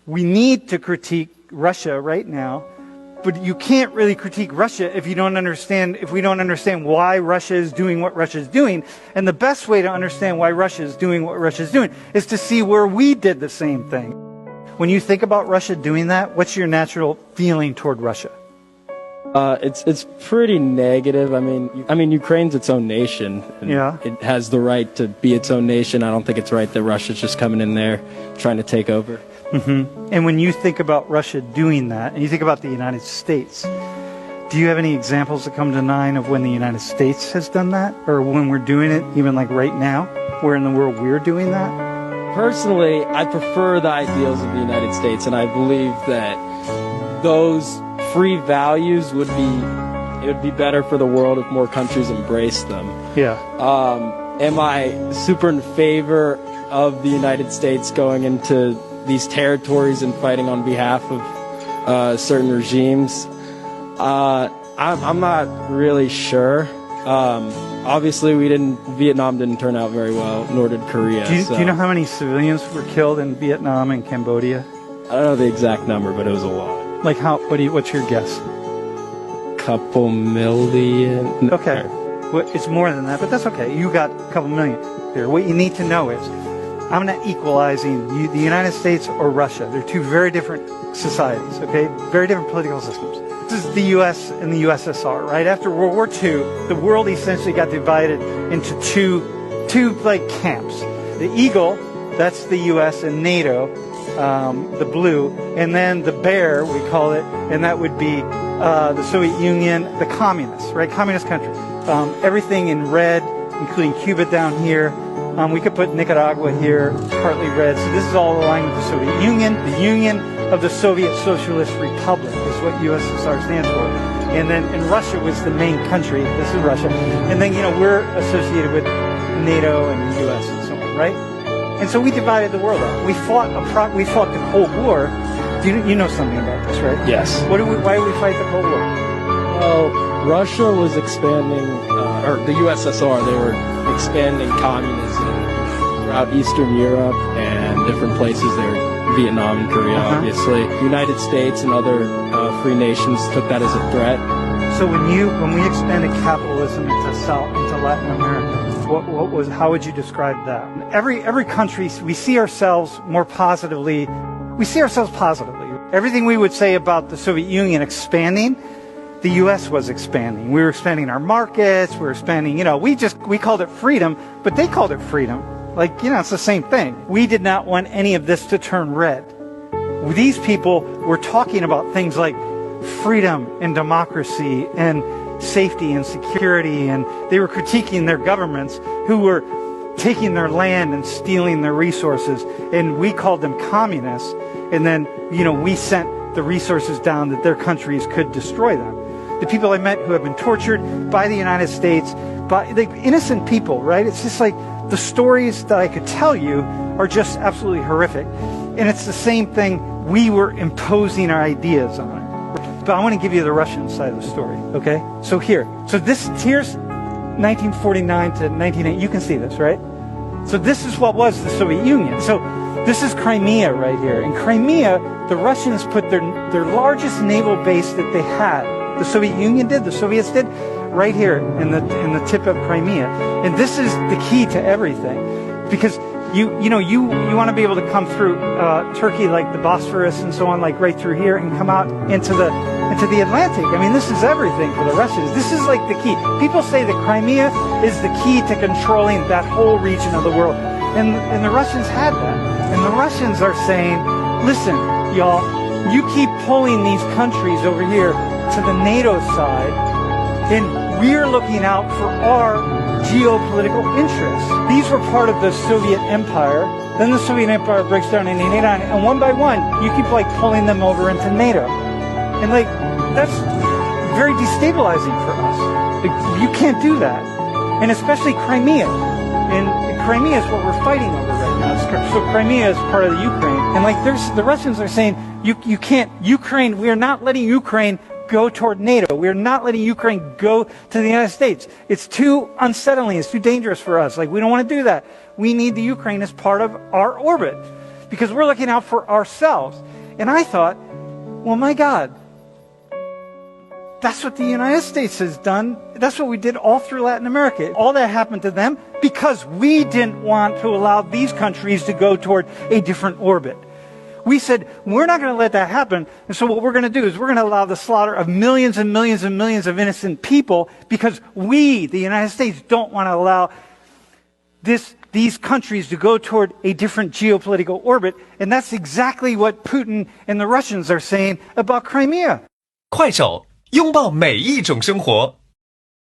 we need to critique Russia right now, but you can't really critique Russia if we don't understand why Russia is doing what Russia is doing. And the best way to understand why Russia is doing what Russia is doing is to see where we did the same thing. When you think about Russia doing that, what's your natural feeling toward Russia? It's pretty negative. I mean, Ukraine's its own nation. And yeah. It has the right to be its own nation. I don't think it's right that Russia's just coming in there trying to take over. Mm-hmm. And when you think about Russia doing that, and you think about the United States, do you have any examples that come to mind of when the United States has done that? Or when we're doing it, even like right now, where in the world we're doing that? Personally, I prefer the ideals of the United States, and I believe that those free values would be better for the world if more countries embraced them. Yeah. Am I super in favor of the United States going into these territories and fighting on behalf of certain regimes? I'm not really sure. Obviously, Vietnam didn't turn out very well, nor did Korea. Do you know how many civilians were killed in Vietnam and Cambodia? I don't know the exact number, but it was a lot. Like how? What's your guess? Couple million. Okay, well, it's more than that, but that's okay. You got a couple million here. What you need to know is, I'm not equalizing the United States or Russia. They're two very different societies, okay? Very different political systems. This is the U.S. and the USSR, right? After World War II, the world essentially got divided into two like camps. The eagle, that's the U.S. and NATO, the blue, and then the bear, we call it, and that would be the Soviet Union, the communists, right? Communist countries. Everything in red, including Cuba down here. We could put Nicaragua here, partly red. So this is all aligned with the Soviet Union. The Union of the Soviet Socialist Republic is what USSR stands for. And then, Russia was the main country. This is Russia. And then, we're associated with NATO and the US and so on, right? And so we divided the world up. We fought the Cold War. You know something about this, right? Yes. Why did we fight the Cold War? Well, Russia was expanding, or the USSR, they were expanding communism throughout Eastern Europe and different places there, Vietnam and Korea, obviously. The United States and other free nations took that as a threat. So when we expanded capitalism into Latin America, how would you describe that? Every country, we see ourselves positively. Everything we would say about the Soviet Union expanding, the U.S. was expanding. We were expanding our markets. We were expanding, we called it freedom, but they called it freedom. Like, it's the same thing. We did not want any of this to turn red. These people were talking about things like freedom and democracy and safety and security, and they were critiquing their governments who were taking their land and stealing their resources, and we called them communists, and then, we sent the resources down that their countries could destroy them. The people I met who have been tortured by the United States, by the innocent people, right? It's just like the stories that I could tell you are just absolutely horrific. And it's the same thing. We were imposing our ideas on it. But I want to give you the Russian side of the story, okay? So here's 1949 to 1980. You can see this, right? So this is what was the Soviet Union. So this is Crimea right here. In Crimea, the Russians put their largest naval base that they had. The Soviet Union did, the Soviets did, right here in the tip of Crimea. And this is the key to everything. Because you want to be able to come through Turkey, like the Bosphorus and so on, like right through here, and come out into the Atlantic. I mean, this is everything for the Russians. This is like the key. People say that Crimea is the key to controlling that whole region of the world. And the Russians had that. And the Russians are saying, listen, y'all, you keep pulling these countries over here to the NATO side, and we're looking out for our geopolitical interests. These were part of the Soviet Empire. Then the Soviet Empire breaks down in 1989, and one by one, you keep pulling them over into NATO. And that's very destabilizing for us. You can't do that. And especially Crimea. And Crimea is what we're fighting over right now. So Crimea is part of the Ukraine. And the Russians are saying, you can't, Ukraine, we are not letting Ukraine go toward NATO. We're not letting Ukraine go to the United States. It's too unsettling. It's too dangerous for us. We don't want to do that. We need the Ukraine as part of our orbit. because we're looking out for ourselves. And I thought, well, my God, that's what the United States has done. That's what we did all through Latin America. All that happened to them because we didn't want to allow these countries to go toward a different orbit. We said, we're not going to let that happen. And so what we're going to do is we're going to allow the slaughter of millions and millions and millions of innocent people because we, the United States, don't want to allow these countries to go toward a different geopolitical orbit. And that's exactly what Putin and the Russians are saying about Crimea. 快手，拥抱每一种生活。